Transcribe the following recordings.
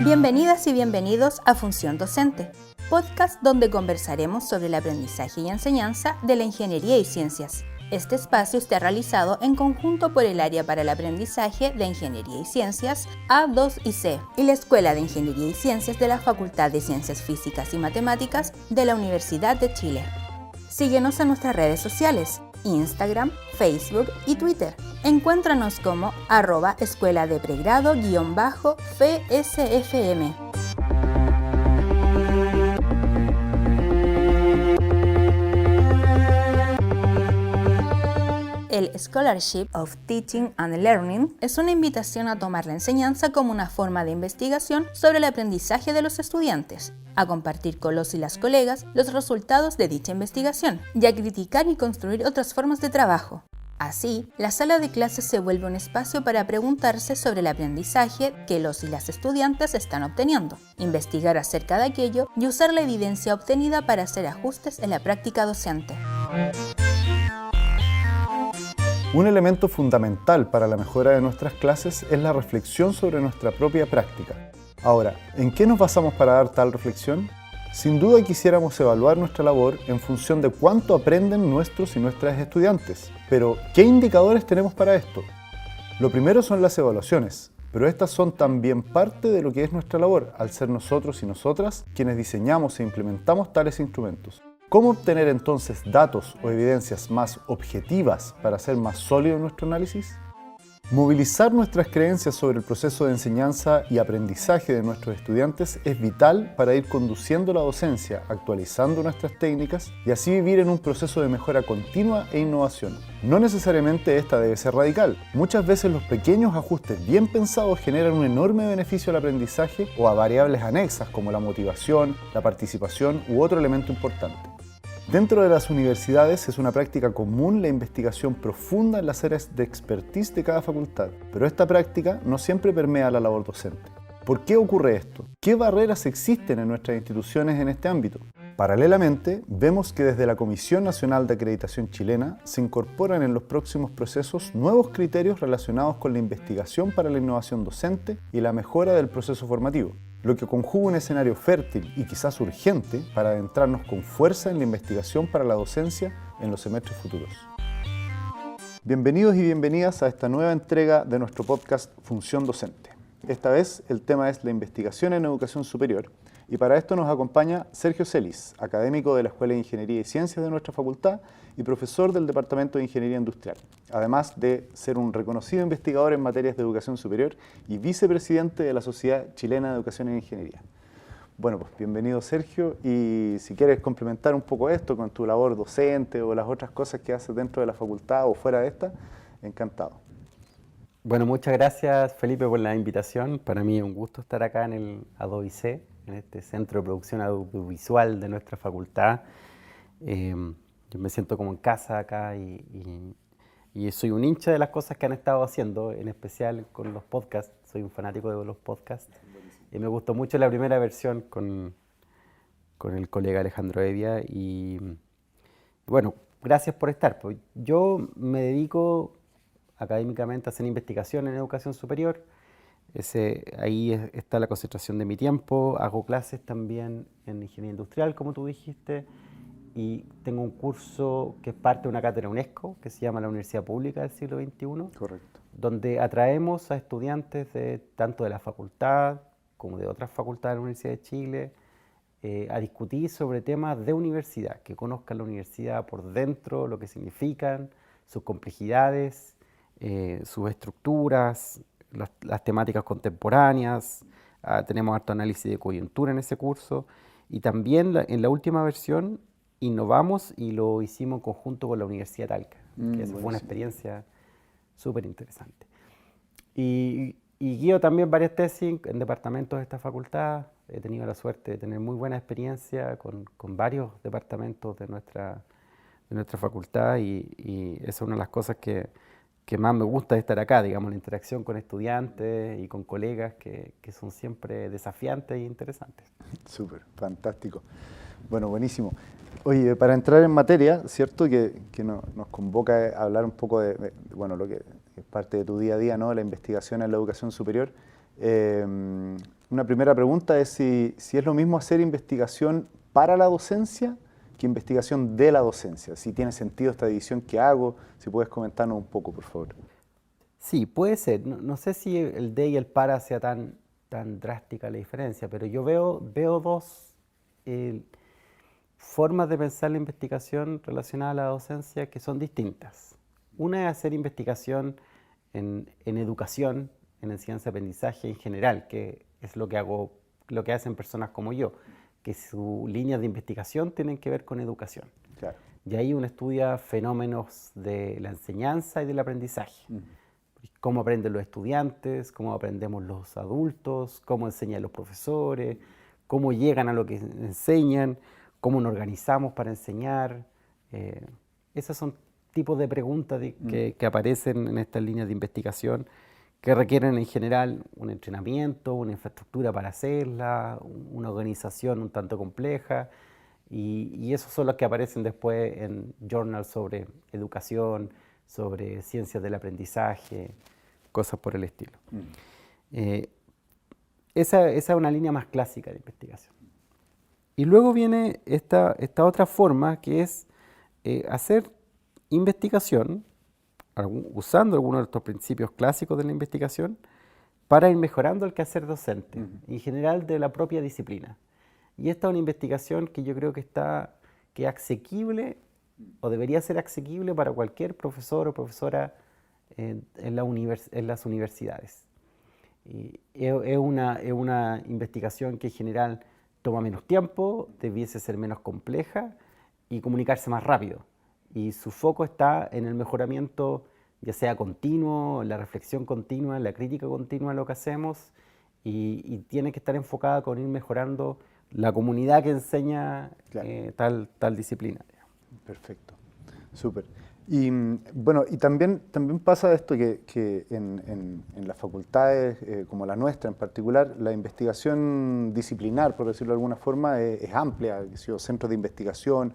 Bienvenidas y bienvenidos a Función Docente, podcast donde conversaremos sobre el aprendizaje y enseñanza de la ingeniería y ciencias. Este espacio está realizado en conjunto por el Área para el Aprendizaje de Ingeniería y Ciencias A2 y C y la Escuela de Ingeniería y Ciencias de la Facultad de Ciencias Físicas y Matemáticas de la Universidad de Chile. Síguenos en nuestras redes sociales, Instagram, Facebook y Twitter. Encuéntranos como @escuela de pregrado_FSFM. El Scholarship of Teaching and Learning es una invitación a tomar la enseñanza como una forma de investigación sobre el aprendizaje de los estudiantes, a compartir con los y las colegas los resultados de dicha investigación y a criticar y construir otras formas de trabajo. Así, la sala de clases se vuelve un espacio para preguntarse sobre el aprendizaje que los y las estudiantes están obteniendo, investigar acerca de aquello y usar la evidencia obtenida para hacer ajustes en la práctica docente. Un elemento fundamental para la mejora de nuestras clases es la reflexión sobre nuestra propia práctica. Ahora, ¿en qué nos basamos para dar tal reflexión? Sin duda quisiéramos evaluar nuestra labor en función de cuánto aprenden nuestros y nuestras estudiantes. Pero, ¿qué indicadores tenemos para esto? Lo primero son las evaluaciones, pero estas son también parte de lo que es nuestra labor, al ser nosotros y nosotras quienes diseñamos e implementamos tales instrumentos. ¿Cómo obtener entonces datos o evidencias más objetivas para hacer más sólido nuestro análisis? Movilizar nuestras creencias sobre el proceso de enseñanza y aprendizaje de nuestros estudiantes es vital para ir conduciendo la docencia, actualizando nuestras técnicas y así vivir en un proceso de mejora continua e innovación. No necesariamente esta debe ser radical. Muchas veces los pequeños ajustes bien pensados generan un enorme beneficio al aprendizaje o a variables anexas como la motivación, la participación u otro elemento importante. Dentro de las universidades es una práctica común la investigación profunda en las áreas de expertise de cada facultad, pero esta práctica no siempre permea la labor docente. ¿Por qué ocurre esto? ¿Qué barreras existen en nuestras instituciones en este ámbito? Paralelamente, vemos que desde la Comisión Nacional de Acreditación Chilena se incorporan en los próximos procesos nuevos criterios relacionados con la investigación para la innovación docente y la mejora del proceso formativo, lo que conjuga un escenario fértil y quizás urgente para adentrarnos con fuerza en la investigación para la docencia en los semestres futuros. Bienvenidos y bienvenidas a esta nueva entrega de nuestro podcast Función Docente. Esta vez el tema es la investigación en educación superior y para esto nos acompaña Sergio Celis, académico de la Escuela de Ingeniería y Ciencias de nuestra facultad y profesor del Departamento de Ingeniería Industrial, además de ser un reconocido investigador en materias de educación superior y vicepresidente de la Sociedad Chilena de Educación e Ingeniería. Bueno, pues bienvenido Sergio, y si quieres complementar un poco esto con tu labor docente o las otras cosas que haces dentro de la facultad o fuera de esta, encantado. Bueno, muchas gracias Felipe por la invitación. Para mí es un gusto estar acá en el A2 y C, en este Centro de Producción Audiovisual de nuestra facultad. Yo me siento como en casa acá y soy un hincha de las cosas que han estado haciendo, en especial con los podcasts. Soy un fanático de los podcasts. Y me gustó mucho la primera versión con el colega Alejandro Evia. Y bueno, gracias por estar. Pues yo me dedico académicamente a hacer investigación en educación superior. Ahí está la concentración de mi tiempo. Hago clases también en ingeniería industrial, como tú dijiste. Y tengo un curso que es parte de una cátedra UNESCO, que se llama la Universidad Pública del Siglo XXI. Correcto. Donde atraemos a estudiantes tanto de la facultad como de otras facultades de la Universidad de Chile a discutir sobre temas de universidad, que conozcan la universidad por dentro, lo que significan, sus complejidades, sus estructuras, las temáticas contemporáneas. Tenemos harto análisis de coyuntura en ese curso. Y también en la última versión innovamos y lo hicimos en conjunto con la Universidad de Talca, que fue una experiencia súper interesante. Y guío también varias tesis en departamentos de esta facultad. He tenido la suerte de tener muy buena experiencia con varios departamentos de nuestra facultad y esa es una de las cosas que más me gusta de estar acá, digamos, la interacción con estudiantes y con colegas que son siempre desafiantes e interesantes. Súper, fantástico. Bueno, buenísimo. Oye, para entrar en materia, ¿cierto? Que nos convoca a hablar un poco bueno, lo que es parte de tu día a día, ¿no? La investigación en la educación superior. Eh, una primera pregunta es si es lo mismo hacer investigación para la docencia que investigación de la docencia. Si tiene sentido esta división que hago, si puedes comentarnos un poco, por favor. Sí, puede ser. No sé si el de y el para sea tan drástica la diferencia, pero yo veo dos formas de pensar la investigación relacionada a la docencia que son distintas. Una es hacer investigación en educación, en enseñanza-aprendizaje en general, que es lo que hacen personas como yo, que sus líneas de investigación tienen que ver con educación. Claro. Y ahí uno estudia fenómenos de la enseñanza y del aprendizaje. Cómo aprenden los estudiantes, cómo aprendemos los adultos, cómo enseñan los profesores, cómo llegan a lo que enseñan, cómo nos organizamos para enseñar. Esos son tipos de preguntas que aparecen en estas líneas de investigación que requieren en general un entrenamiento, una infraestructura para hacerla, una organización un tanto compleja, y esos son los que aparecen después en journals sobre educación, sobre ciencias del aprendizaje, cosas por el estilo. Esa es una línea más clásica de investigación. Y luego viene esta otra forma, que es hacer investigación usando algunos de estos principios clásicos de la investigación para ir mejorando el quehacer docente, en general de la propia disciplina. Y esta es una investigación que yo creo que es asequible o debería ser asequible para cualquier profesor o profesora en las universidades. Y es una investigación que en general toma menos tiempo, debiese ser menos compleja y comunicarse más rápido. Y su foco está en el mejoramiento, ya sea continuo, en la reflexión continua, en la crítica continua de lo que hacemos, y tiene que estar enfocada con ir mejorando la comunidad que enseña tal disciplina. Perfecto, súper. Y bueno, y también pasa esto que en las facultades, como la nuestra en particular, la investigación disciplinar, por decirlo de alguna forma, es amplia, centros de investigación,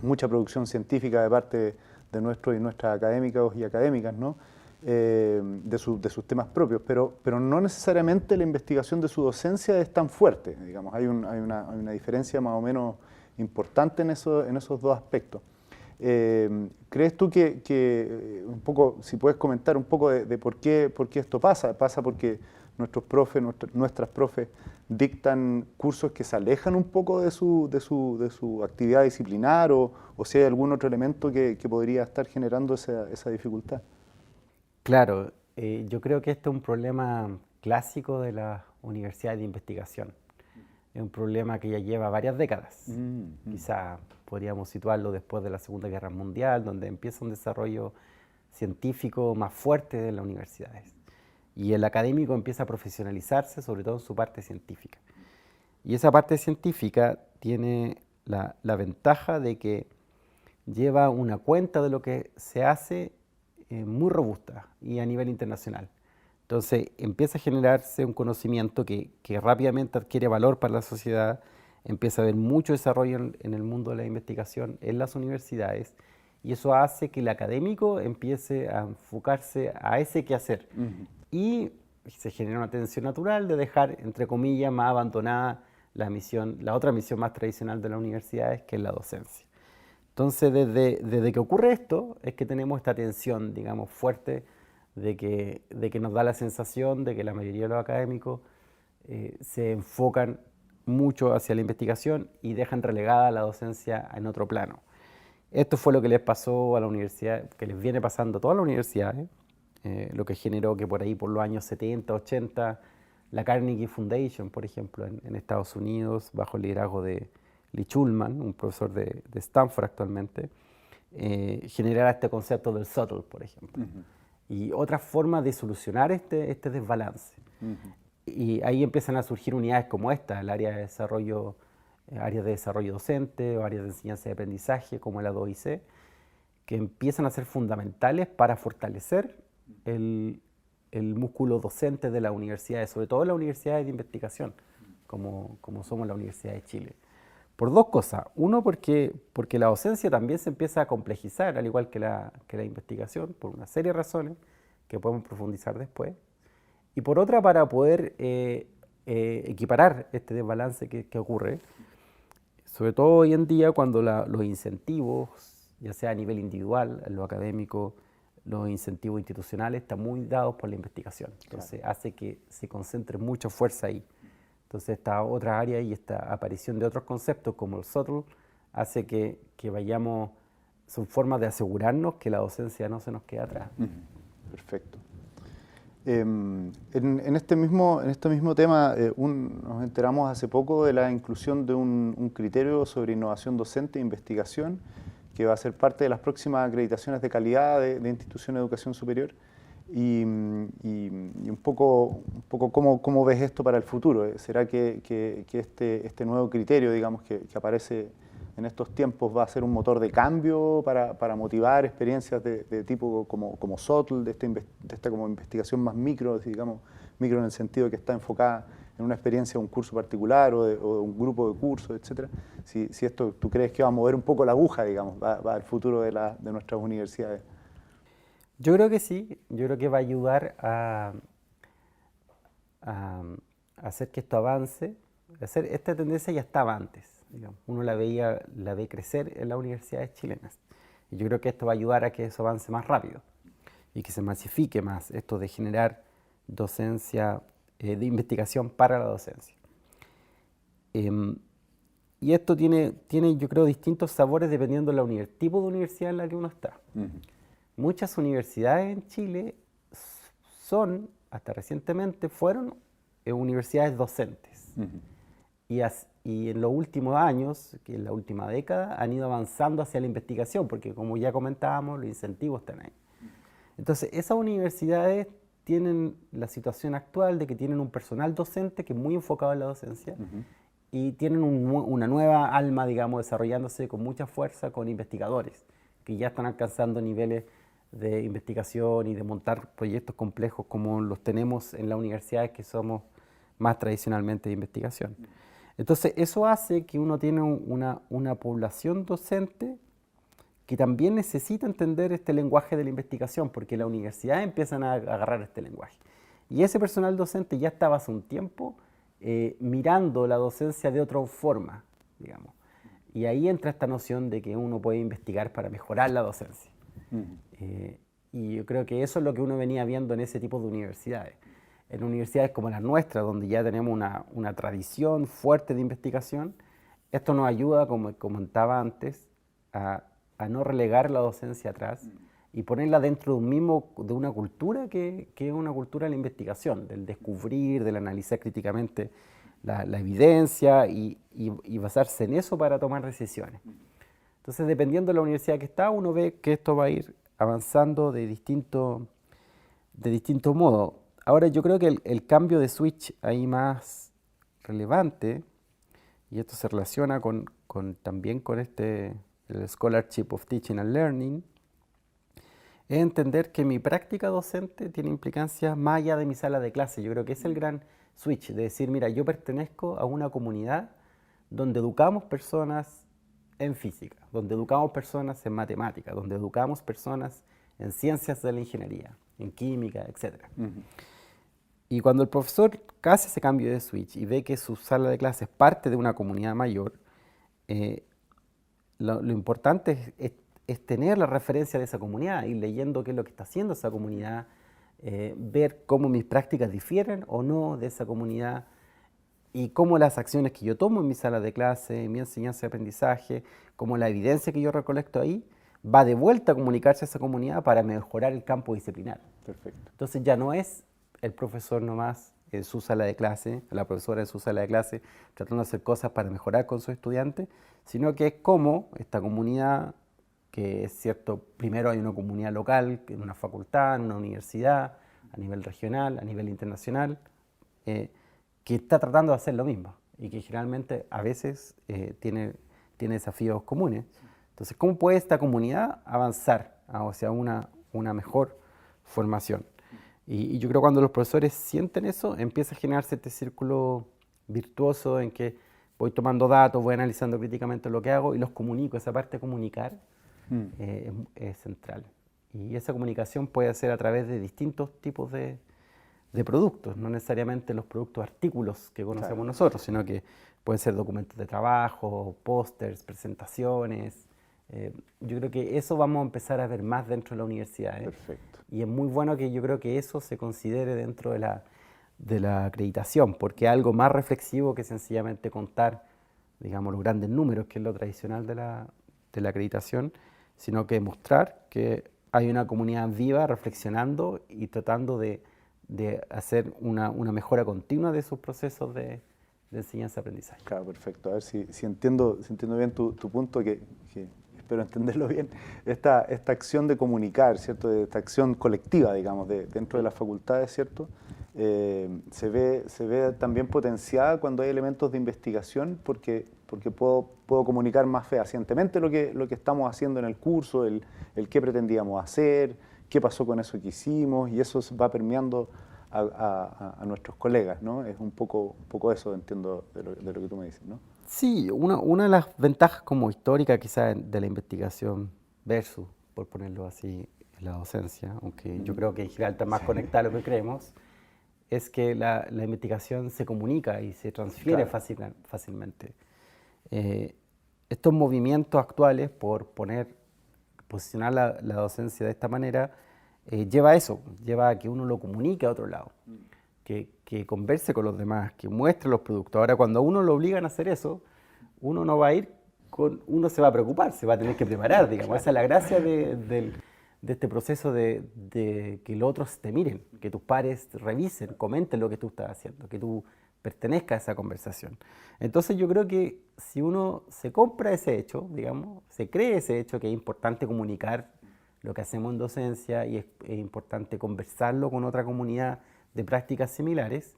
mucha producción científica de parte de nuestros y nuestras académicos y académicas, ¿no? De sus temas propios, pero no necesariamente la investigación de su docencia es tan fuerte, digamos, hay una diferencia más o menos importante en esos dos aspectos. ¿Crees tú que un poco, si puedes comentar un poco de por qué esto pasa? ¿Pasa porque nuestros profes, nuestras profes dictan cursos que se alejan un poco de su actividad disciplinar o si hay algún otro elemento que podría estar generando esa dificultad? Claro, yo creo que este es un problema clásico de las universidades de investigación. Es un problema que ya lleva varias décadas. Quizá podríamos situarlo después de la Segunda Guerra Mundial, donde empieza un desarrollo científico más fuerte en las universidades. Y el académico empieza a profesionalizarse, sobre todo en su parte científica. Y esa parte científica tiene la ventaja de que lleva una cuenta de lo que se hace muy robusta y a nivel internacional. Entonces empieza a generarse un conocimiento que rápidamente adquiere valor para la sociedad, empieza a haber mucho desarrollo en el mundo de la investigación en las universidades, y eso hace que el académico empiece a enfocarse a ese quehacer. Y se genera una tensión natural de dejar, entre comillas, más abandonada la otra misión más tradicional de las universidades, que es la docencia. Entonces, desde que ocurre esto, es que tenemos esta tensión, digamos, fuerte, de que nos da la sensación de que la mayoría de los académicos se enfocan mucho hacia la investigación y dejan relegada la docencia en otro plano. Esto fue lo que les pasó a la universidad, que les viene pasando a todas las universidades, lo que generó que por ahí, por los años 70, 80, la Carnegie Foundation, por ejemplo, en Estados Unidos, bajo el liderazgo de Lee Schulman, un profesor de Stanford actualmente, generara este concepto del subtle, por ejemplo. Y otras formas de solucionar este desbalance. Y ahí empiezan a surgir unidades como esta, el área de desarrollo, áreas de desarrollo docente o áreas de enseñanza y aprendizaje como el A2IC, que empiezan a ser fundamentales para fortalecer el músculo docente de las universidades, sobre todo las universidades de investigación, como somos la Universidad de Chile. Por dos cosas. Uno, porque la docencia también se empieza a complejizar, al igual que la investigación, por una serie de razones que podemos profundizar después. Y por otra, para poder equiparar este desbalance que ocurre, sobre todo hoy en día cuando los incentivos, ya sea a nivel individual, en lo académico, los incentivos institucionales están muy dados por la investigación. Entonces hace que se concentre mucha fuerza ahí. Entonces esta otra área y esta aparición de otros conceptos como el subtle hace que vayamos, son formas de asegurarnos que la docencia no se nos quede atrás. Perfecto. En este mismo tema, nos enteramos hace poco de la inclusión de un criterio sobre innovación docente e investigación que va a ser parte de las próximas acreditaciones de calidad de instituciones de educación superior. Y un poco cómo ves esto para el futuro. ¿Será que este nuevo criterio, digamos, que aparece en estos tiempos va a ser un motor de cambio para motivar experiencias de tipo como subtle, de esta como investigación más micro, digamos, micro en el sentido de que está enfocada en una experiencia de un curso particular o de un grupo de cursos, etcétera? Si esto tú crees que va a mover un poco la aguja, digamos, va al futuro de nuestras universidades. Yo creo que sí, yo creo que va a ayudar a hacer que esto avance. Esta tendencia ya estaba antes, digamos. Uno la ve crecer en las universidades chilenas. Y yo creo que esto va a ayudar a que eso avance más rápido y que se masifique más esto de generar docencia, de investigación para la docencia. Y esto tiene, yo creo, distintos sabores dependiendo del tipo de universidad en la que uno está. Muchas universidades en Chile hasta recientemente, fueron universidades docentes. Y en los últimos años, que en la última década, han ido avanzando hacia la investigación, porque como ya comentábamos, los incentivos están ahí. Entonces, esas universidades tienen la situación actual de que tienen un personal docente que es muy enfocado en la docencia, y tienen una nueva alma, digamos, desarrollándose con mucha fuerza con investigadores, que ya están alcanzando niveles de investigación y de montar proyectos complejos como los tenemos en las universidades que somos más tradicionalmente de investigación. Entonces, eso hace que uno tiene una población docente que también necesita entender este lenguaje de la investigación, porque las universidades empiezan a agarrar este lenguaje. Y ese personal docente ya estaba hace un tiempo mirando la docencia de otra forma, digamos. Y ahí entra esta noción de que uno puede investigar para mejorar la docencia. Y yo creo que eso es lo que uno venía viendo en ese tipo de universidades. En universidades como las nuestras, donde ya tenemos una tradición fuerte de investigación, esto nos ayuda, como comentaba antes, a no relegar la docencia atrás y ponerla dentro de una cultura que es una cultura de la investigación, del descubrir, del analizar críticamente la evidencia y basarse en eso para tomar decisiones. Entonces, dependiendo de la universidad que está, uno ve que esto va a ir avanzando de distinto modo. Ahora, yo creo que el cambio de switch ahí más relevante, y esto se relaciona también con el Scholarship of Teaching and Learning, es entender que mi práctica docente tiene implicancias más allá de mi sala de clase. Yo creo que es el gran switch, de decir, mira, yo pertenezco a una comunidad donde educamos personas en física, donde educamos personas en matemáticas, donde educamos personas en ciencias de la ingeniería, en química, etc. Y cuando el profesor hace ese cambio de switch y ve que su sala de clase es parte de una comunidad mayor, lo importante es tener la referencia de esa comunidad, ir leyendo qué es lo que está haciendo esa comunidad, ver cómo mis prácticas difieren o no de esa comunidad, y cómo las acciones que yo tomo en mi sala de clase, en mi enseñanza y aprendizaje, cómo la evidencia que yo recolecto ahí, va de vuelta a comunicarse a esa comunidad para mejorar el campo disciplinar. Perfecto. Entonces ya no es el profesor nomás en su sala de clase, la profesora en su sala de clase, tratando de hacer cosas para mejorar con sus estudiantes, sino que es como esta comunidad, que es cierto, primero hay una comunidad local, en una facultad, en una universidad, a nivel regional, a nivel internacional, que está tratando de hacer lo mismo y que generalmente a veces tiene desafíos comunes. Entonces, ¿cómo puede esta comunidad avanzar hacia una mejor formación? Y yo creo que cuando los profesores sienten eso, empieza a generarse este círculo virtuoso en que voy tomando datos, voy analizando críticamente lo que hago y los comunico. Esa parte de comunicar es central. Y esa comunicación puede ser a través de distintos tipos de productos, no necesariamente los productos artículos que conocemos nosotros, sino que pueden ser documentos de trabajo, pósters, presentaciones. Yo creo que eso vamos a empezar a ver más dentro de la universidad. Perfecto. Y es muy bueno que yo creo que eso se considere dentro de la acreditación, porque es algo más reflexivo que sencillamente contar, digamos, los grandes números, que es lo tradicional de la acreditación, sino que mostrar que hay una comunidad viva reflexionando y tratando de hacer una mejora continua de sus procesos de enseñanza-aprendizaje. Claro, perfecto. A ver si entiendo bien tu punto, que espero entenderlo bien. Esta acción de comunicar, ¿cierto? Esta acción colectiva, digamos, dentro de las facultades, ¿cierto? Se ve también potenciada cuando hay elementos de investigación, porque puedo comunicar más fehacientemente lo que estamos haciendo en el curso, el qué pretendíamos hacer, qué pasó con eso que hicimos, y eso va permeando a nuestros colegas, ¿no? Es un poco eso, entiendo, de lo que tú me dices, ¿no? Sí, una de las ventajas como histórica quizás de la investigación versus, por ponerlo así, la docencia, aunque yo creo que en general está más conectada a lo que creemos, es que la investigación se comunica y se transfiere fácilmente. Estos movimientos actuales por posicionar la docencia de esta manera, lleva a eso, lleva a que uno lo comunique a otro lado, que converse con los demás, que muestre los productos. Ahora, cuando a uno lo obligan a hacer eso, uno no va a ir uno se va a preocupar, se va a tener que preparar, digamos. Esa es la gracia de este proceso de que los otros te miren, que tus pares revisen, comenten lo que tú estás haciendo, que tú pertenezcas a esa conversación. Entonces yo creo que si uno se compra ese hecho, digamos, se cree ese hecho, que es importante comunicar lo que hacemos en docencia y es importante conversarlo con otra comunidad de prácticas similares,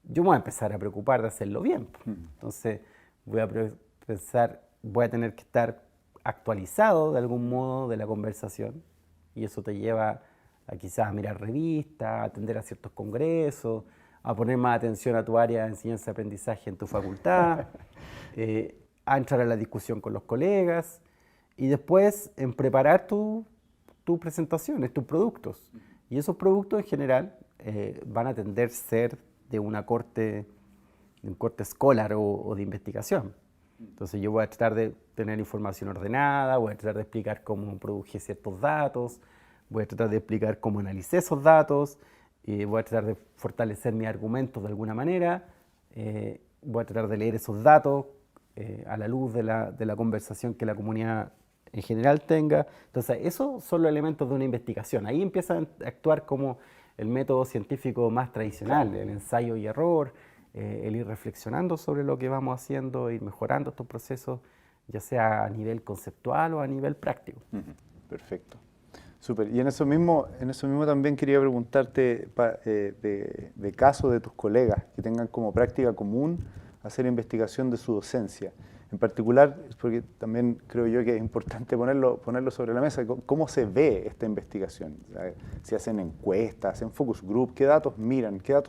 yo me voy a empezar a preocupar de hacerlo bien. Entonces voy a tener que estar actualizado de algún modo de la conversación, y eso te lleva a quizás a mirar revistas, a atender a ciertos congresos, a poner más atención a tu área de enseñanza-aprendizaje en tu facultad, a entrar a la discusión con los colegas y después en preparar tus presentaciones, tus productos. Y esos productos en general van a tender a ser de un corte escolar o de investigación. Entonces yo voy a tratar de tener información ordenada, voy a tratar de explicar cómo produje ciertos datos, voy a tratar de explicar cómo analicé esos datos, voy a tratar de fortalecer mis argumentos de alguna manera, voy a tratar de leer esos datos a la luz de la conversación que la comunidad en general tenga. Entonces esos son los elementos de una investigación. Ahí empiezan a actuar como el método científico más tradicional, el ensayo y error, el ir reflexionando sobre lo que vamos haciendo, ir mejorando estos procesos, ya sea a nivel conceptual o a nivel práctico. Perfecto. Súper. Y en eso mismo también quería preguntarte de casos de tus colegas que tengan como práctica común hacer investigación de su docencia. En particular, porque también creo yo que es importante ponerlo sobre la mesa, cómo se ve esta investigación. Si hacen encuestas, hacen focus group, qué datos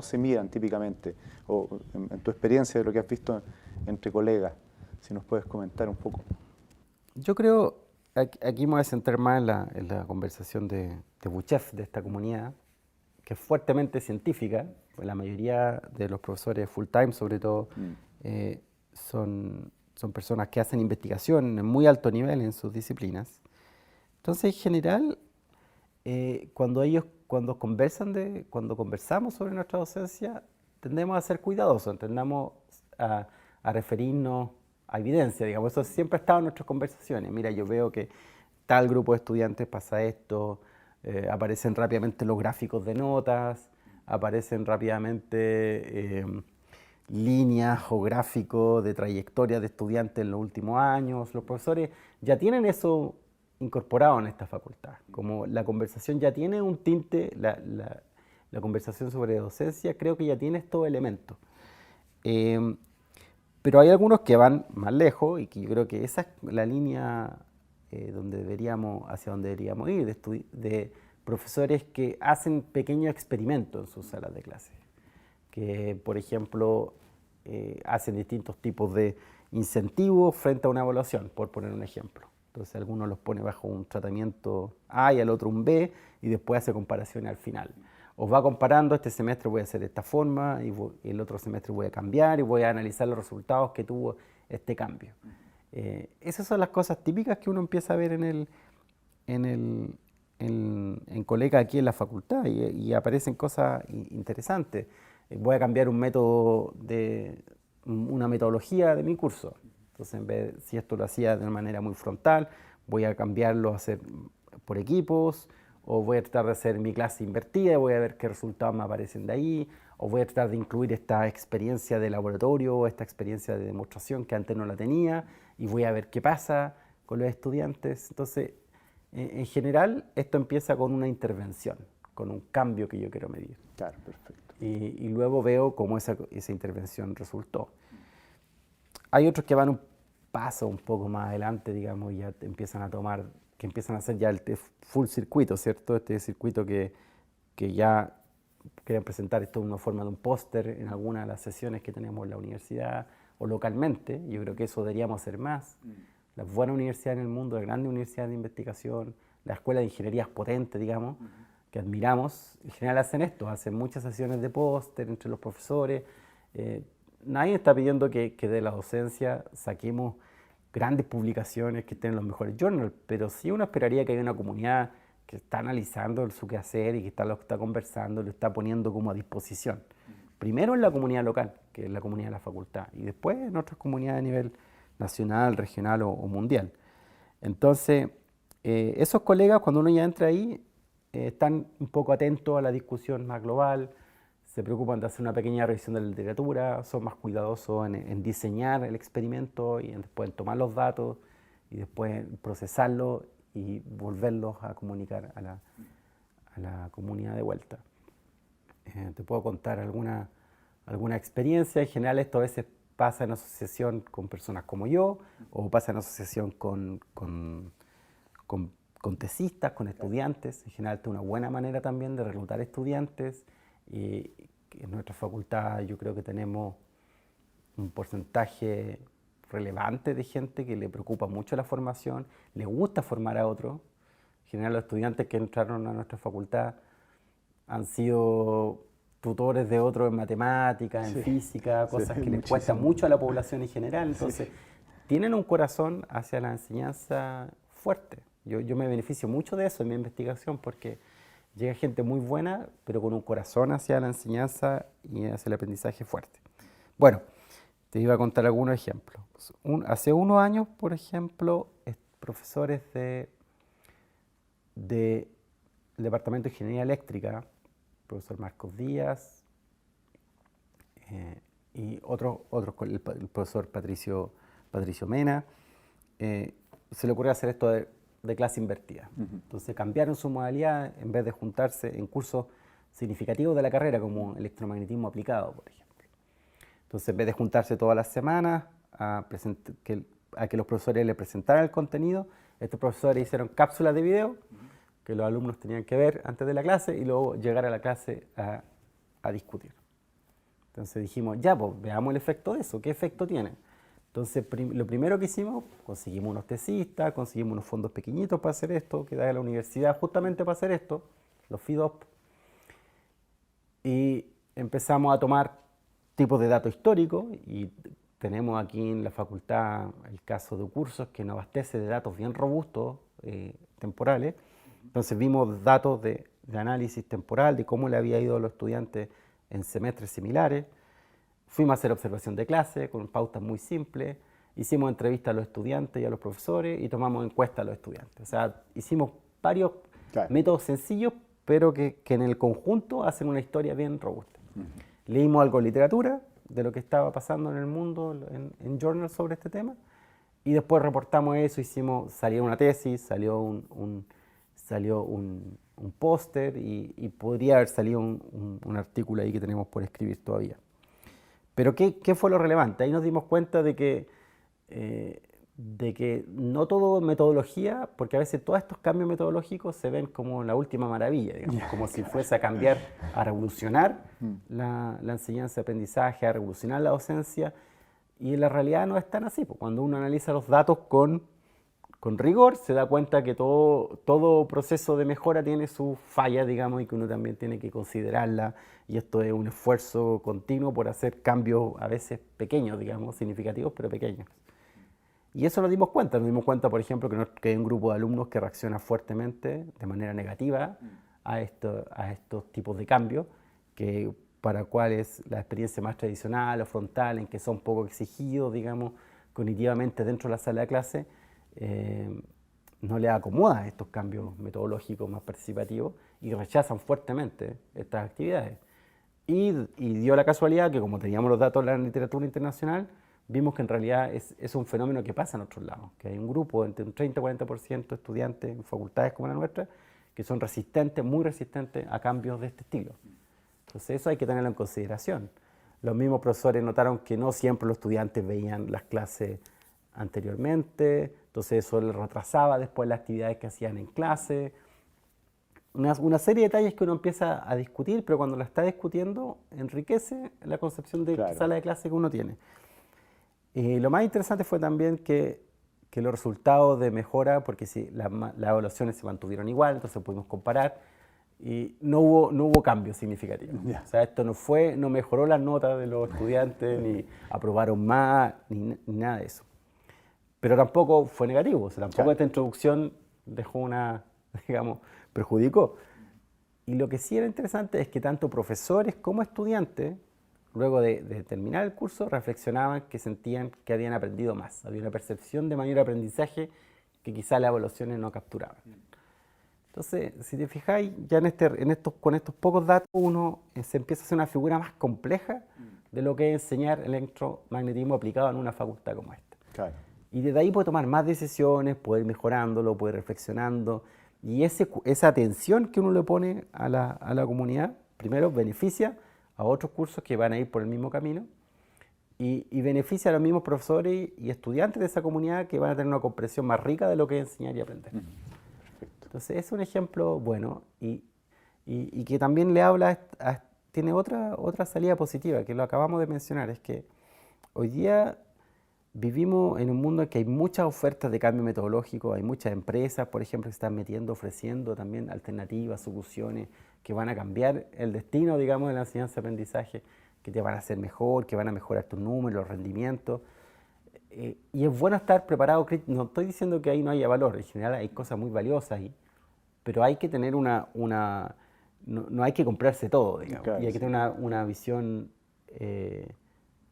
se miran típicamente, o en tu experiencia de lo que has visto entre colegas, si nos puedes comentar un poco. Yo creo, aquí me voy a centrar más en la conversación de Buchef, de esta comunidad, que es fuertemente científica, pues la mayoría de los profesores full time, sobre todo, son personas que hacen investigación en muy alto nivel en sus disciplinas. Entonces, en general, cuando conversamos sobre nuestra docencia, tendemos a ser cuidadosos, tendemos a referirnos a evidencia, digamos. Eso siempre ha estado en nuestras conversaciones. Mira, yo veo que tal grupo de estudiantes pasa esto, aparecen rápidamente los gráficos de notas, aparecen rápidamente líneas o gráficos de trayectoria de estudiantes en los últimos años. Los profesores ya tienen eso incorporado en esta facultad. Como la conversación ya tiene un tinte, la conversación sobre docencia creo que ya tiene estos elementos. Pero hay algunos que van más lejos y que yo creo que esa es la línea hacia donde deberíamos ir, de profesores que hacen pequeños experimentos en sus salas de clase. Que, por ejemplo, hacen distintos tipos de incentivos frente a una evaluación, por poner un ejemplo. Entonces algunos los pone bajo un tratamiento A y al otro un B y después hace comparaciones al final. Os va comparando, este semestre voy a hacer de esta forma y el otro semestre voy a cambiar y voy a analizar los resultados que tuvo este cambio. Esas son las cosas típicas que uno empieza a ver en colegas aquí en la facultad y aparecen cosas interesantes. Voy a cambiar una metodología de mi curso. Entonces, en vez si esto lo hacía de una manera muy frontal, voy a cambiarlo a hacer por equipos, o voy a tratar de hacer mi clase invertida y voy a ver qué resultados me aparecen de ahí, o voy a tratar de incluir esta experiencia de laboratorio, esta experiencia de demostración que antes no la tenía, y voy a ver qué pasa con los estudiantes. Entonces, en general, esto empieza con una intervención, con un cambio que yo quiero medir. Claro, perfecto. Y luego veo cómo esa intervención resultó. Hay otros que van un paso un poco más adelante, digamos, y ya empiezan a hacer ya el full circuito, ¿cierto? Este circuito que ya quieren presentar esto en una forma de un póster en alguna de las sesiones que tenemos en la universidad o localmente. Yo creo que eso deberíamos hacer más. Las buenas universidades en el mundo, las grandes universidades de investigación, las escuelas de ingenierías potentes, digamos, que admiramos, en general hacen esto, hacen muchas sesiones de póster entre los profesores. Nadie está pidiendo que de la docencia saquemos grandes publicaciones que estén en los mejores journals, pero sí uno esperaría que haya una comunidad que está analizando su quehacer y que lo está conversando, lo está poniendo como a disposición. Primero en la comunidad local, que es la comunidad de la facultad, y después en otras comunidades a nivel nacional, regional o mundial. Entonces, esos colegas, cuando uno ya entra ahí, están un poco atentos a la discusión más global, se preocupan de hacer una pequeña revisión de la literatura, son más cuidadosos en diseñar el experimento y después en tomar los datos y después procesarlos y volverlos a comunicar a la comunidad de vuelta. Te puedo contar alguna experiencia. En general esto a veces pasa en asociación con personas como yo o pasa en asociación con tesistas, con estudiantes. En general esta es una buena manera también de reclutar estudiantes. Y en nuestra facultad yo creo que tenemos un porcentaje relevante de gente que le preocupa mucho la formación, le gusta formar a otros. En general los estudiantes que entraron a nuestra facultad han sido tutores de otros en matemáticas, en física, cosas que les cuesta mucho a la población en general. Entonces, tienen un corazón hacia la enseñanza fuerte. Yo me beneficio mucho de eso en mi investigación porque llega gente muy buena, pero con un corazón hacia la enseñanza y hacia el aprendizaje fuerte. Bueno, te iba a contar algunos ejemplos. Hace unos años, por ejemplo, profesores del Departamento de Ingeniería Eléctrica, el profesor Marcos Díaz, y el profesor Patricio Mena, se le ocurrió hacer esto de clase invertida. Entonces cambiaron su modalidad, en vez de juntarse en cursos significativos de la carrera, como electromagnetismo aplicado, por ejemplo. Entonces, en vez de juntarse todas las semanas a que los profesores le presentaran el contenido, estos profesores hicieron cápsulas de video que los alumnos tenían que ver antes de la clase y luego llegar a la clase a discutir. Entonces dijimos, ya, pues veamos el efecto de eso, ¿qué efecto tiene? Entonces, lo primero que hicimos, conseguimos unos tesistas, conseguimos unos fondos pequeñitos para hacer esto, que da a la universidad justamente para hacer esto, los FIDOP, y empezamos a tomar tipos de datos históricos, y tenemos aquí en la facultad el caso de cursos que nos abastece de datos bien robustos, temporales. Entonces vimos datos de análisis temporal, de cómo le había ido a los estudiantes en semestres similares. Fuimos a hacer observación de clase con pautas muy simples, hicimos entrevistas a los estudiantes y a los profesores y tomamos encuestas a los estudiantes. O sea, hicimos varios métodos sencillos, pero que en el conjunto hacen una historia bien robusta. Leímos algo de literatura, de lo que estaba pasando en el mundo, en journals sobre este tema, y después reportamos eso, salió una tesis, salió un póster y podría haber salido un artículo ahí que tenemos por escribir todavía. Pero ¿qué fue lo relevante? Ahí nos dimos cuenta de que de que no todo metodología, porque a veces todos estos cambios metodológicos se ven como la última maravilla, digamos, como si fuese a cambiar, a revolucionar la enseñanza, aprendizaje, a revolucionar la docencia, y en la realidad no es tan así. Pues cuando uno analiza los datos con rigor, se da cuenta que todo proceso de mejora tiene sus fallas, digamos, y que uno también tiene que considerarla, y esto es un esfuerzo continuo por hacer cambios a veces pequeños, digamos, significativos, pero pequeños. Y eso nos dimos cuenta, por ejemplo, que hay un grupo de alumnos que reacciona fuertemente, de manera negativa, a estos tipos de cambios, que para cuales la experiencia más tradicional o frontal, en que son poco exigidos, digamos, cognitivamente dentro de la sala de clase, no les acomoda estos cambios metodológicos más participativos y rechazan fuertemente estas actividades. Y dio la casualidad que, como teníamos los datos de la literatura internacional, vimos que en realidad es un fenómeno que pasa en otros lados, que hay un grupo entre un 30 y 40% de estudiantes en facultades como la nuestra que son resistentes, muy resistentes a cambios de este estilo. Entonces eso hay que tenerlo en consideración. Los mismos profesores notaron que no siempre los estudiantes veían las clases anteriormente, entonces eso les retrasaba después las actividades que hacían en clase. Una serie de detalles que uno empieza a discutir, pero cuando la está discutiendo enriquece la concepción de sala de clase que uno tiene. Y lo más interesante fue también que los resultados de mejora, porque sí, las evaluaciones se mantuvieron igual, entonces pudimos comparar, y no hubo cambios significativos. O sea, esto no mejoró las notas de los estudiantes, ni aprobaron más, ni nada de eso. Pero tampoco fue negativo, o sea, tampoco esta introducción dejó perjudicó. Y lo que sí era interesante es que tanto profesores como estudiantes, luego de terminar el curso, reflexionaban que sentían que habían aprendido más. Había una percepción de mayor aprendizaje que quizás las evaluaciones no capturaban. Entonces, si te fijáis, ya con estos pocos datos uno se empieza a hacer una figura más compleja de lo que es enseñar electromagnetismo aplicado en una facultad como esta. Claro. Y desde ahí puede tomar más decisiones, puede ir mejorándolo, puede ir reflexionando. Y esa atención que uno le pone a la comunidad, primero beneficia a otros cursos que van a ir por el mismo camino y beneficia a los mismos profesores y estudiantes de esa comunidad que van a tener una comprensión más rica de lo que es enseñar y aprender. Entonces es un ejemplo bueno y que también le habla, tiene otra salida positiva, que lo acabamos de mencionar, es que hoy día vivimos en un mundo en que hay muchas ofertas de cambio metodológico, hay muchas empresas, por ejemplo, que están ofreciendo también alternativas, soluciones que van a cambiar el destino, digamos, de la enseñanza-aprendizaje, que te van a hacer mejor, que van a mejorar tus números, los rendimientos. Y es bueno estar preparado. No estoy diciendo que ahí no haya valor, en general hay cosas muy valiosas ahí, pero hay que tener no hay que comprarse todo, digamos, claro, y hay que tener una visión,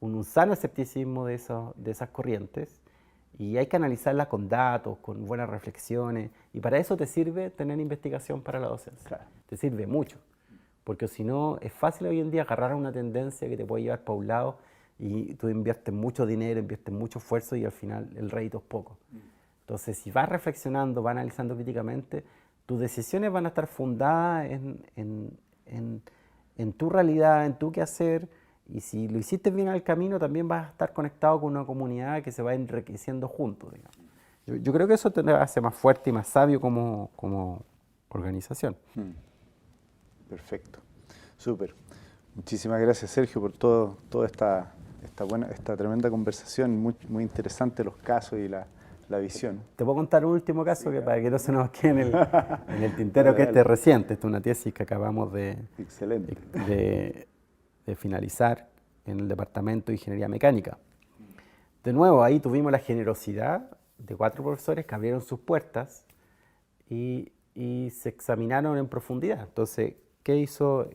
un sano escepticismo de esas corrientes, y hay que analizarlas con datos, con buenas reflexiones, y para eso te sirve tener investigación para la docencia. Claro. Te sirve mucho, porque si no, es fácil hoy en día agarrar una tendencia que te puede llevar para un lado, y tú inviertes mucho dinero, inviertes mucho esfuerzo, y al final el rédito es poco. Entonces, si vas reflexionando, vas analizando críticamente, tus decisiones van a estar fundadas en tu realidad, en tu quehacer, y si lo hiciste bien al camino, también vas a estar conectado con una comunidad que se va enriqueciendo juntos, digamos. Yo creo que eso te hace más fuerte y más sabio como organización. Perfecto, súper. Muchísimas gracias, Sergio, por toda esta tremenda conversación, muy interesante los casos y la visión. Te puedo contar un último caso para que no se nos quede en el tintero, que este es reciente. Esta es una tesis que acabamos de finalizar en el Departamento de Ingeniería Mecánica. De nuevo, ahí tuvimos la generosidad de 4 profesores que abrieron sus puertas y se examinaron en profundidad. Entonces, ¿qué hizo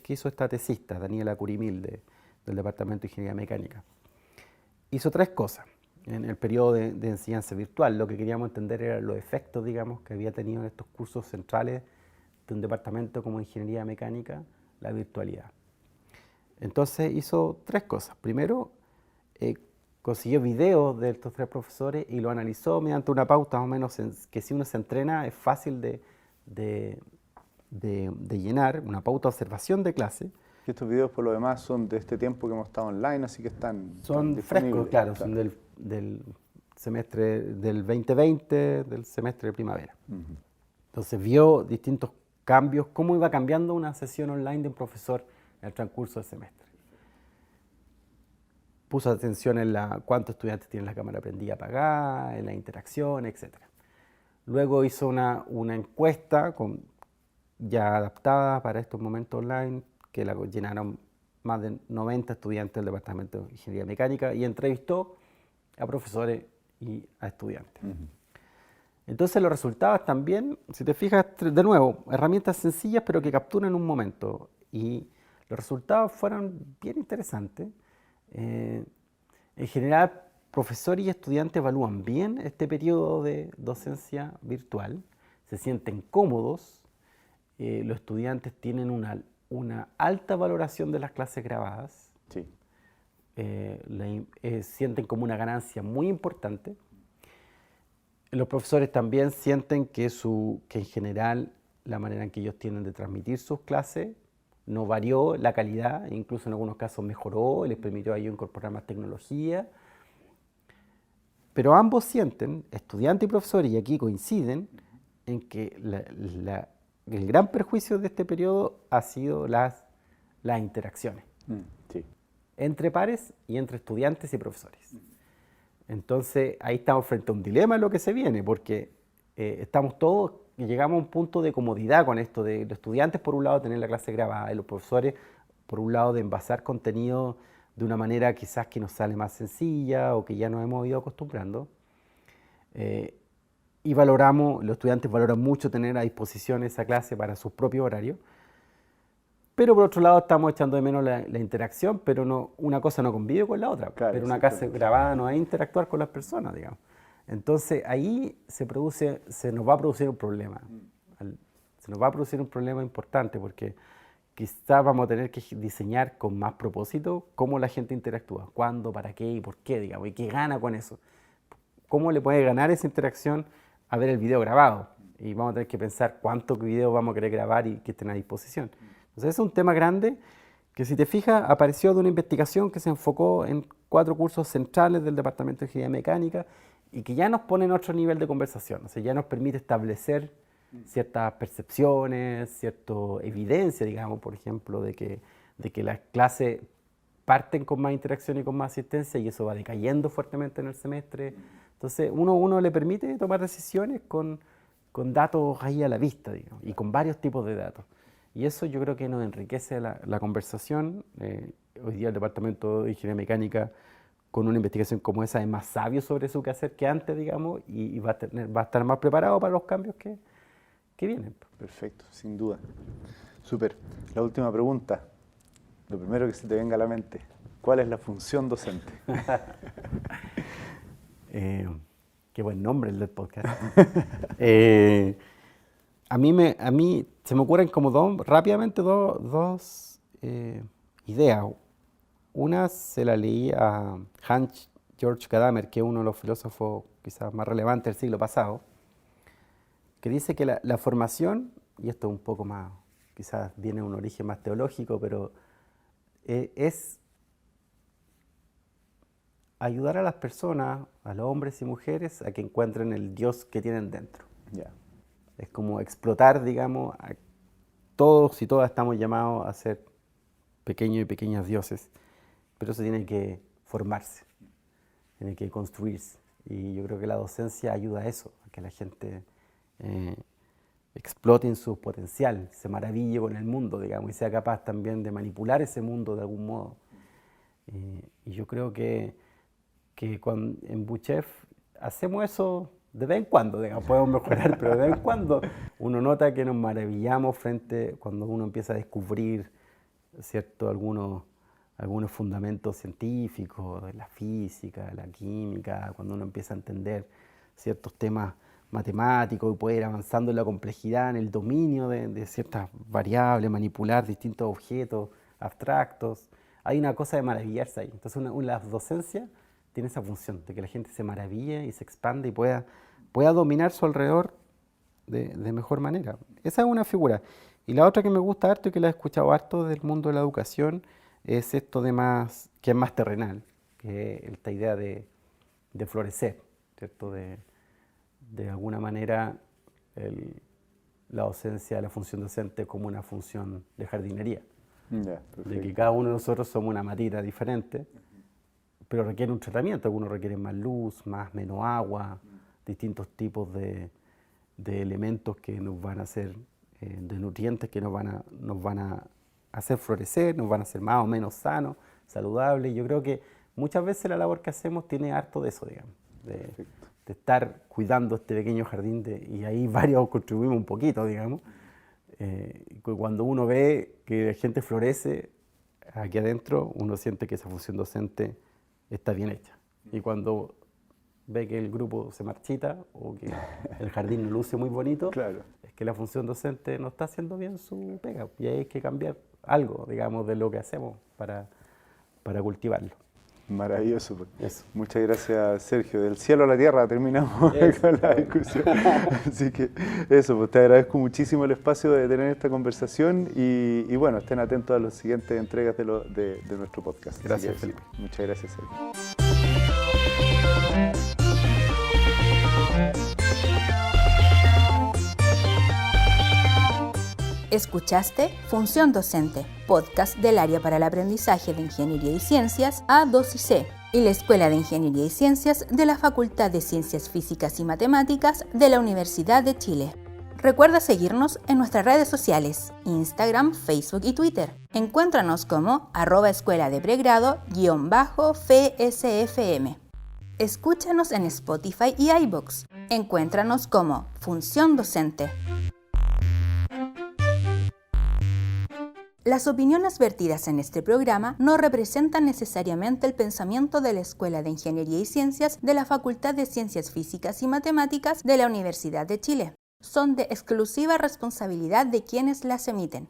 esta tesista, Daniela Curimil, del Departamento de Ingeniería Mecánica? Hizo 3 cosas en el periodo de enseñanza virtual. Lo que queríamos entender eran los efectos, digamos, que había tenido en estos cursos centrales de un departamento como Ingeniería Mecánica, la virtualidad. Entonces hizo 3 cosas. Primero, consiguió videos de estos 3 profesores y lo analizó mediante una pauta más o menos que si uno se entrena es fácil de llenar, una pauta de observación de clase. Y estos videos por lo demás son de este tiempo que hemos estado online, así que están frescos, claro, son semestre del 2020, del semestre de primavera. Entonces vio distintos cambios, cómo iba cambiando una sesión online de un profesor en el transcurso del semestre. Puso atención en cuántos estudiantes tienen la cámara prendida apagada, en la interacción, etc. Luego hizo una encuesta ya adaptada para estos momentos online, que la llenaron más de 90 estudiantes del Departamento de Ingeniería Mecánica y entrevistó a profesores y a estudiantes. Entonces los resultados también, si te fijas, de nuevo, herramientas sencillas pero que capturan un momento. Y los resultados fueron bien interesantes. En general, profesores y estudiantes evalúan bien este periodo de docencia virtual, se sienten cómodos, los estudiantes tienen una alta valoración de las clases grabadas, Sí. Sienten como una ganancia muy importante. Los profesores también sienten que en general la manera en que ellos tienen de transmitir sus clases no varió la calidad, incluso en algunos casos mejoró, les permitió a ellos incorporar más tecnología. Pero ambos sienten, estudiantes y profesores, y aquí coinciden, en que el gran perjuicio de este periodo ha sido las interacciones Sí. entre pares y entre estudiantes y profesores. Entonces ahí estamos frente a un dilema en lo que se viene, porque estamos todos, llegamos a un punto de comodidad con esto de los estudiantes por un lado tener la clase grabada y los profesores por un lado de envasar contenido de una manera quizás que nos sale más sencilla o que ya nos hemos ido acostumbrando. Y los estudiantes valoran mucho tener a disposición esa clase para sus propios horarios. Pero por otro lado estamos echando de menos la interacción, pero una cosa no convive con la otra. Claro, pero una clase grabada no es interactuar con las personas, digamos. Entonces ahí se nos va a producir un problema. Se nos va a producir un problema importante porque quizás vamos a tener que diseñar con más propósito cómo la gente interactúa, cuándo, para qué y por qué, digamos, y qué gana con eso. ¿Cómo le puede ganar esa interacción a ver el video grabado? Y vamos a tener que pensar cuántos videos vamos a querer grabar y que estén a disposición. Entonces es un tema grande que, si te fijas, apareció de una investigación que se enfocó en 4 cursos centrales del Departamento de Ingeniería Mecánica y que ya nos pone en otro nivel de conversación. O sea, ya nos permite establecer ciertas percepciones, cierta evidencia, digamos, por ejemplo, de que las clases parten con más interacción y con más asistencia y eso va decayendo fuertemente en el semestre. Entonces, uno le permite tomar decisiones con datos ahí a la vista, digamos, y con varios tipos de datos. Y eso yo creo que nos enriquece la conversación. Hoy día el Departamento de Ingeniería Mecánica, con una investigación como esa, es más sabio sobre su quehacer que antes, digamos, y va a estar más preparado para los cambios que vienen. Perfecto, sin duda. Súper. La última pregunta. Lo primero que se te venga a la mente. ¿Cuál es la función docente? Qué buen nombre el del podcast. A mí se me ocurren como rápidamente dos ideas. Una se la leí a Hans Georg Gadamer, que es uno de los filósofos quizás más relevantes del siglo pasado, que dice que la formación, y esto es un poco más, quizás viene de un origen más teológico, pero es ayudar a las personas, a los hombres y mujeres, a que encuentren el Dios que tienen dentro. Yeah. Es como explotar, digamos, todos y todas estamos llamados a ser pequeños y pequeñas dioses, pero eso tiene que formarse, tiene que construirse. Y yo creo que la docencia ayuda a eso, a que la gente explote en su potencial, se maraville con el mundo, digamos, y sea capaz también de manipular ese mundo de algún modo. Y yo creo que en Buchef hacemos eso de vez en cuando, digamos, podemos mejorar, pero de vez en cuando uno nota que nos maravillamos cuando uno empieza a descubrir, ¿cierto?, algunos fundamentos científicos de la física, de la química, cuando uno empieza a entender ciertos temas matemáticos y puede ir avanzando en la complejidad, en el dominio de ciertas variables, manipular distintos objetos abstractos. Hay una cosa de maravillarse ahí. Entonces la docencia tiene esa función de que la gente se maraville y se expande y pueda dominar su alrededor de mejor manera. Esa es una figura. Y la otra que me gusta harto y que la he escuchado harto del mundo de la educación es esto que es más terrenal, que es esta idea de florecer. ¿cierto? De alguna manera la docencia, la función docente como una función de jardinería. De que cada uno de nosotros somos una matita diferente, pero requiere un tratamiento. Algunos requieren más luz, menos agua, distintos tipos de elementos que nos van a hacer, de nutrientes que nos van a hacer florecer, nos van a hacer más o menos sanos, saludables. Yo creo que muchas veces la labor que hacemos tiene harto de eso, digamos, de estar cuidando este pequeño jardín y ahí varios contribuimos un poquito, digamos. Cuando uno ve que la gente florece aquí adentro, uno siente que esa función docente está bien hecha. Y cuando ve que el grupo se marchita o que el jardín no luce muy bonito, claro, es que la función docente no está haciendo bien su pega. Y hay que cambiar algo, digamos, de lo que hacemos para cultivarlo. Maravilloso. Eso. Muchas gracias, Sergio. Del cielo a la tierra terminamos con la discusión. Así que eso, pues te agradezco muchísimo el espacio de tener esta conversación y bueno, estén atentos a las siguientes entregas de nuestro podcast. Gracias, Felipe. Muchas gracias, Sergio. Escuchaste Función Docente, podcast del Área para el Aprendizaje de Ingeniería y Ciencias A2C y la Escuela de Ingeniería y Ciencias de la Facultad de Ciencias Físicas y Matemáticas de la Universidad de Chile. Recuerda seguirnos en nuestras redes sociales, Instagram, Facebook y Twitter. Encuéntranos como @escuela de pregrado_FSFM. Escúchanos en Spotify y iVoox. Encuéntranos como Función Docente. Las opiniones vertidas en este programa no representan necesariamente el pensamiento de la Escuela de Ingeniería y Ciencias de la Facultad de Ciencias Físicas y Matemáticas de la Universidad de Chile. Son de exclusiva responsabilidad de quienes las emiten.